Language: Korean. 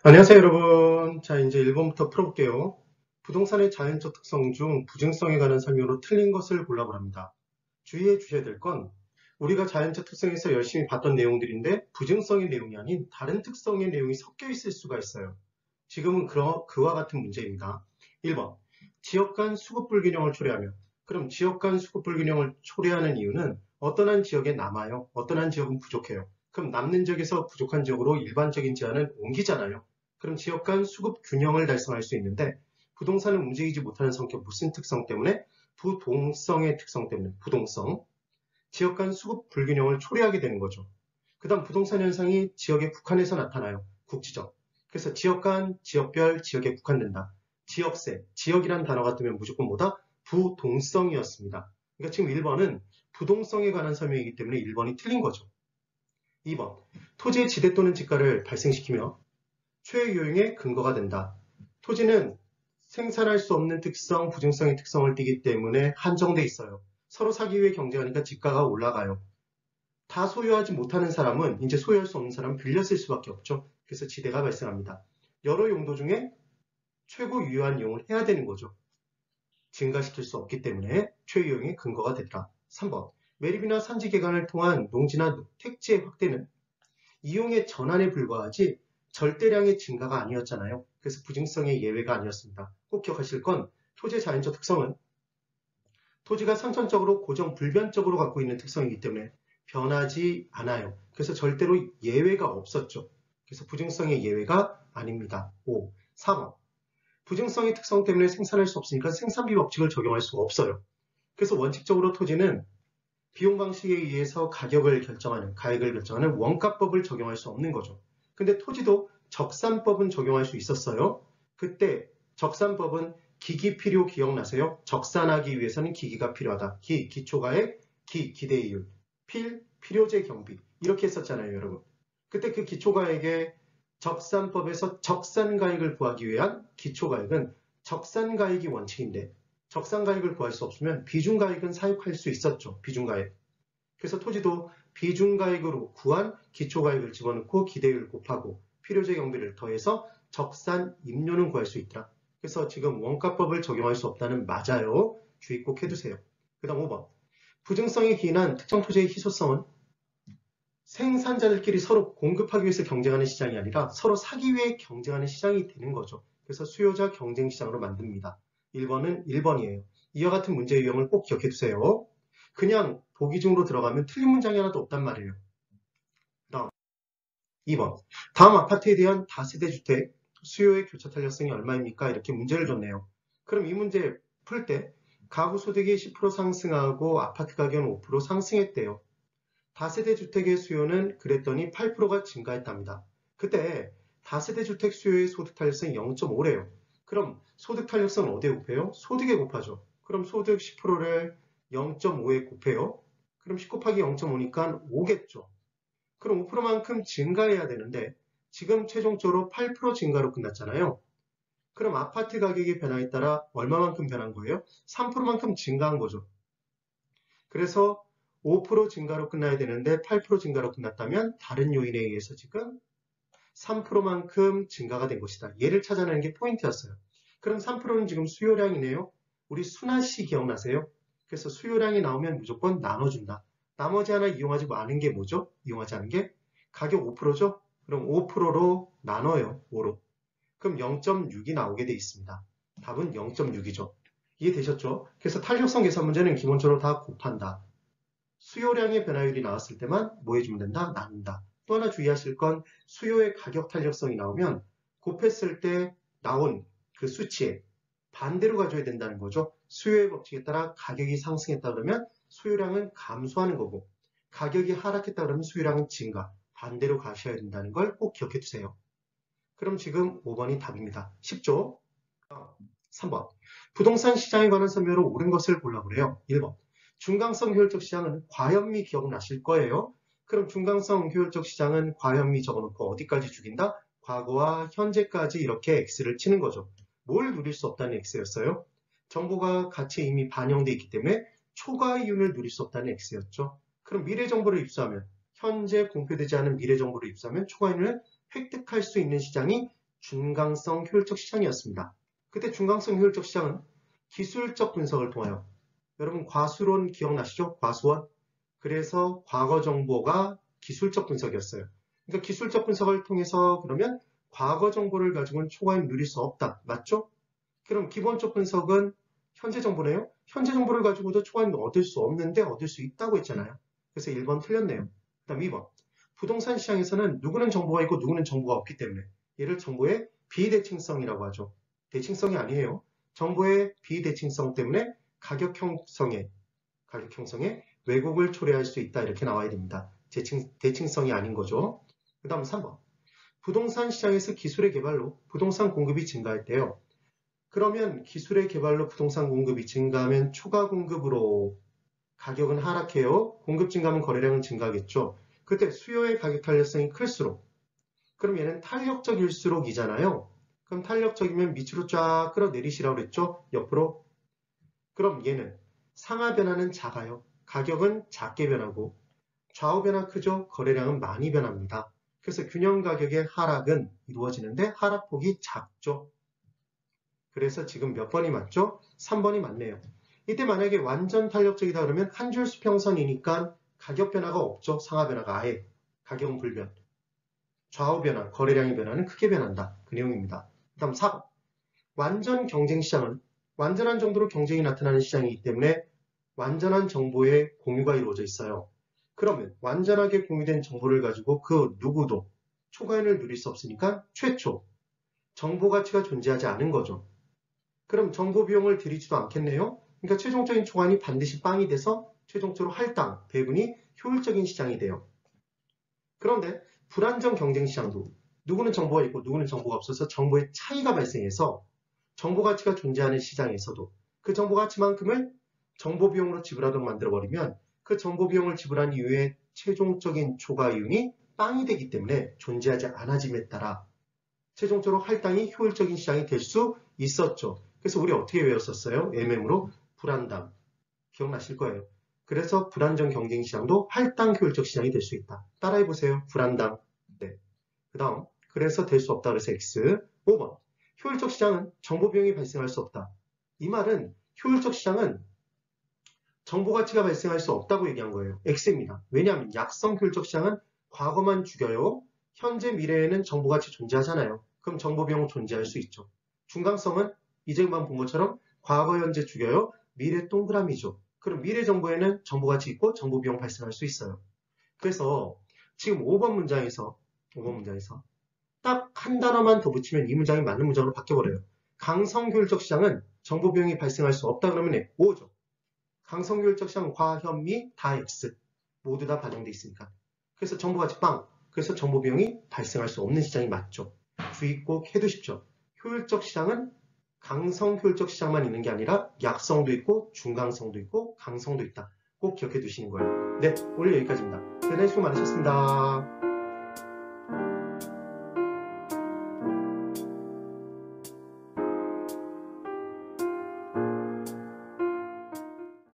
안녕하세요, 여러분. 자, 이제 1번부터 풀어볼게요. 부동산의 자연적 특성 중 부증성에 관한 설명으로 틀린 것을 골라보랍니다. 주의해 주셔야 될 건 우리가 자연적 특성에서 열심히 봤던 내용들인데 부증성의 내용이 아닌 다른 특성의 내용이 섞여 있을 수가 있어요. 지금은 그와 같은 문제입니다. 1번, 지역 간 수급 불균형을 초래하며. 그럼 지역 간 수급 불균형을 초래하는 이유는 어떤 한 지역에 남아요. 어떤 한 지역은 부족해요. 그럼 남는 지역에서 부족한 지역으로 일반적인 제한을 옮기잖아요. 그럼 지역 간 수급 균형을 달성할 수 있는데 부동산은 움직이지 못하는 성격 무슨 특성 때문에? 부동성의 특성 때문에 부동성. 지역 간 수급 불균형을 초래하게 되는 거죠. 그 다음 부동산 현상이 지역에 국한해서 나타나요. 국지적. 그래서 지역 간, 지역별, 지역에 국한된다. 지역세, 지역이란 단어가 뜨면 무조건 뭐다? 부동성이었습니다. 그러니까 지금 1번은 부동성에 관한 설명이기 때문에 1번이 틀린 거죠. 2번, 토지의 지대 또는 지가를 발생시키며 최유용의 근거가 된다. 토지는 생산할 수 없는 특성, 부증성의 특성을 띠기 때문에 한정돼 있어요. 서로 사기 위해 경쟁하니까 지가가 올라가요. 다 소유하지 못하는 사람은 이제 소유할 수 없는 사람은 빌려 쓸 수밖에 없죠. 그래서 지대가 발생합니다. 여러 용도 중에 최고 유효한 이용을 해야 되는 거죠. 증가시킬 수 없기 때문에 최유용의 근거가 되더라. 3번, 매립이나 산지 개간을 통한 농지나 택지의 확대는 이용의 전환에 불과하지 절대량의 증가가 아니었잖아요. 그래서 부증성의 예외가 아니었습니다. 꼭 기억하실 건 토지의 자연적 특성은 토지가 선천적으로 고정 불변적으로 갖고 있는 특성이기 때문에 변하지 않아요. 그래서 절대로 예외가 없었죠. 그래서 부증성의 예외가 아닙니다. 5. 4번. 부증성의 특성 때문에 생산할 수 없으니까 생산비 법칙을 적용할 수가 없어요. 그래서 원칙적으로 토지는 비용 방식에 의해서 가격을 결정하는, 가액을 결정하는 원가법을 적용할 수 없는 거죠. 근데 토지도 적산법은 적용할 수 있었어요. 그때 적산법은 기기 필요 기억나세요? 적산하기 위해서는 기기가 필요하다. 기초가액, 기대이율, 필요재 경비 이렇게 했었잖아요, 여러분. 그때 그 기초가액의 적산법에서 적산가액을 구하기 위한 기초가액은 적산가액이 원칙인데 적산가액을 구할 수 없으면 비중가액은 사용할 수 있었죠. 비중가액. 그래서 토지도 비중가액으로 구한 기초가액을 집어넣고 기대율 곱하고 필요재 경비를 더해서 적산 임료는 구할 수 있더라. 그래서 지금 원가법을 적용할 수 없다는 맞아요. 주의 꼭 해두세요. 그 다음 5번. 부증성이 기인한 특정 토지의 희소성은 생산자들끼리 서로 공급하기 위해서 경쟁하는 시장이 아니라 서로 사기 위해 경쟁하는 시장이 되는 거죠. 그래서 수요자 경쟁 시장으로 만듭니다. 1번은 1번이에요. 이와 같은 문제 유형을 꼭 기억해 두세요. 그냥 보기 중으로 들어가면 틀린 문장이 하나도 없단 말이에요. 다음 2번. 다음 아파트에 대한 다세대 주택 수요의 교차 탄력성이 얼마입니까? 이렇게 문제를 줬네요. 그럼 이 문제 풀 때 가구 소득이 10% 상승하고 아파트 가격은 5% 상승했대요. 다세대 주택의 수요는 그랬더니 8%가 증가했답니다. 그때 다세대 주택 수요의 소득 탄력성이 0.5래요. 그럼 소득 탄력성은 어디에 곱해요? 소득에 곱하죠. 그럼 소득 10%를 0.5에 곱해요. 그럼 10 곱하기 0.5니까 5겠죠. 그럼 5%만큼 증가해야 되는데 지금 최종적으로 8% 증가로 끝났잖아요. 그럼 아파트 가격의 변화에 따라 얼마만큼 변한 거예요? 3%만큼 증가한 거죠. 그래서 5% 증가로 끝나야 되는데 8% 증가로 끝났다면 다른 요인에 의해서 지금 3%만큼 증가가 된 것이다. 얘를 찾아내는 게 포인트였어요. 그럼 3%는 지금 수요량이네요. 우리 순환시 기억나세요? 그래서 수요량이 나오면 무조건 나눠준다. 나머지 하나 이용하지 않은 게 뭐죠? 이용하지 않은 게 가격 5%죠? 그럼 5%로 나눠요. 5로. 그럼 0.6이 나오게 돼 있습니다. 답은 0.6이죠. 이해되셨죠? 그래서 탄력성 계산 문제는 기본적으로 다 곱한다. 수요량의 변화율이 나왔을 때만 뭐 해주면 된다? 나눈다. 또 하나 주의하실 건 수요의 가격 탄력성이 나오면 곱했을 때 나온 그 수치에 반대로 가져야 된다는 거죠. 수요의 법칙에 따라 가격이 상승했다 그러면 수요량은 감소하는 거고 가격이 하락했다 그러면 수요량은 증가. 반대로 가셔야 된다는 걸 꼭 기억해 두세요. 그럼 지금 5번이 답입니다. 쉽죠? 3번. 부동산 시장에 관한 설명으로 옳은 것을 골라보래요. 1번. 중간성 효율적 시장은 과현미 기억나실 거예요. 그럼 중간성 효율적 시장은 과현미 적어놓고 어디까지 죽인다? 과거와 현재까지 이렇게 X를 치는 거죠. 뭘 누릴 수 없다는 X였어요? 정보가 가치에 이미 반영되어 있기 때문에 초과 이윤을 누릴 수 없다는 X였죠. 그럼 미래 정보를 입수하면 현재 공표되지 않은 미래 정보를 입수하면 초과 이윤을 획득할 수 있는 시장이 준강성 효율적 시장이었습니다. 그때 준강성 효율적 시장은 기술적 분석을 통하여, 여러분 과수론 기억나시죠? 과수원. 그래서 과거 정보가 기술적 분석이었어요. 그러니까 기술적 분석을 통해서 그러면 과거 정보를 가지고는 초과이익 누릴 수 없다. 맞죠? 그럼 기본적 분석은 현재 정보네요. 현재 정보를 가지고도 초과이익 얻을 수 없는데 얻을 수 있다고 했잖아요. 그래서 1번 틀렸네요. 그 다음 2번. 부동산 시장에서는 누구는 정보가 있고 누구는 정보가 없기 때문에 얘를 정보의 비대칭성이라고 하죠. 대칭성이 아니에요. 정보의 비대칭성 때문에 가격 형성에 왜곡을 초래할 수 있다. 이렇게 나와야 됩니다. 대칭성이 아닌 거죠. 그 다음 3번. 부동산 시장에서 기술의 개발로 부동산 공급이 증가할 때요. 그러면 기술의 개발로 부동산 공급이 증가하면 초과 공급으로 가격은 하락해요. 공급 증가하면 거래량은 증가하겠죠. 그때 수요의 가격 탄력성이 클수록, 그럼 얘는 탄력적일수록이잖아요. 그럼 탄력적이면 밑으로 쫙 끌어내리시라고 그랬죠. 옆으로. 그럼 얘는 상하 변화는 작아요. 가격은 작게 변하고 좌우 변화 크죠. 거래량은 많이 변합니다. 그래서 균형 가격의 하락은 이루어지는데 하락폭이 작죠. 그래서 지금 몇 번이 맞죠? 3번이 맞네요. 이때 만약에 완전 탄력적이다 그러면 한 줄 수평선이니까 가격 변화가 없죠. 상하 변화가 아예. 가격은 불변. 좌우 변화, 거래량의 변화는 크게 변한다. 그 내용입니다. 그 다음 4번. 완전 경쟁 시장은 완전한 정도로 경쟁이 나타나는 시장이기 때문에 완전한 정보의 공유가 이루어져 있어요. 그러면 완전하게 공유된 정보를 가지고 그 누구도 초과이익을 누릴 수 없으니까 최초 정보 가치가 존재하지 않은 거죠. 그럼 정보 비용을 들이지도 않겠네요. 그러니까 최종적인 초과이익이 반드시 빵이 돼서 최종적으로 할당, 배분이 효율적인 시장이 돼요. 그런데 불안정 경쟁 시장도 누구는 정보가 있고 누구는 정보가 없어서 정보의 차이가 발생해서 정보 가치가 존재하는 시장에서도 그 정보 가치만큼을 정보 비용으로 지불하도록 만들어버리면 그 정보 비용을 지불한 이후에 최종적인 초과이익이 빵이 되기 때문에 존재하지 않아짐에 따라 최종적으로 할당이 효율적인 시장이 될 수 있었죠. 그래서 우리 어떻게 외웠었어요? MM으로 불안당. 기억나실 거예요. 그래서 불안정 경쟁 시장도 할당 효율적 시장이 될 수 있다. 따라해보세요. 불안당. 네. 그 다음 그래서 될 수 없다. 그래서 X. 5번. 효율적 시장은 정보 비용이 발생할 수 없다. 이 말은 효율적 시장은 정보 가치가 발생할 수 없다고 얘기한 거예요. X입니다. 왜냐하면 약성 효율적 시장은 과거만 죽여요. 현재 미래에는 정보 가치 존재하잖아요. 그럼 정보 비용은 존재할 수 있죠. 중간성은 이제만 본 것처럼 과거 현재 죽여요. 미래 동그라미죠. 그럼 미래 정보에는 정보 가치 있고 정보 비용 발생할 수 있어요. 그래서 지금 5번 문장에서 딱 한 단어만 더 붙이면 이 문장이 맞는 문장으로 바뀌어버려요. 강성 효율적 시장은 정보 비용이 발생할 수 없다 그러면 5죠. 강성 효율적 시장 과현미 다 X. 모두 다 반영돼 있으니까. 그래서 정보 가치 빵. 그래서 정보 비용이 발생할 수 없는 시장이 맞죠. 주의 꼭 해두십시오. 효율적 시장은 강성 효율적 시장만 있는 게 아니라 약성도 있고 중강성도 있고 강성도 있다. 꼭 기억해 두시는 거예요. 네, 오늘 여기까지입니다. 대단히 수고 많으셨습니다.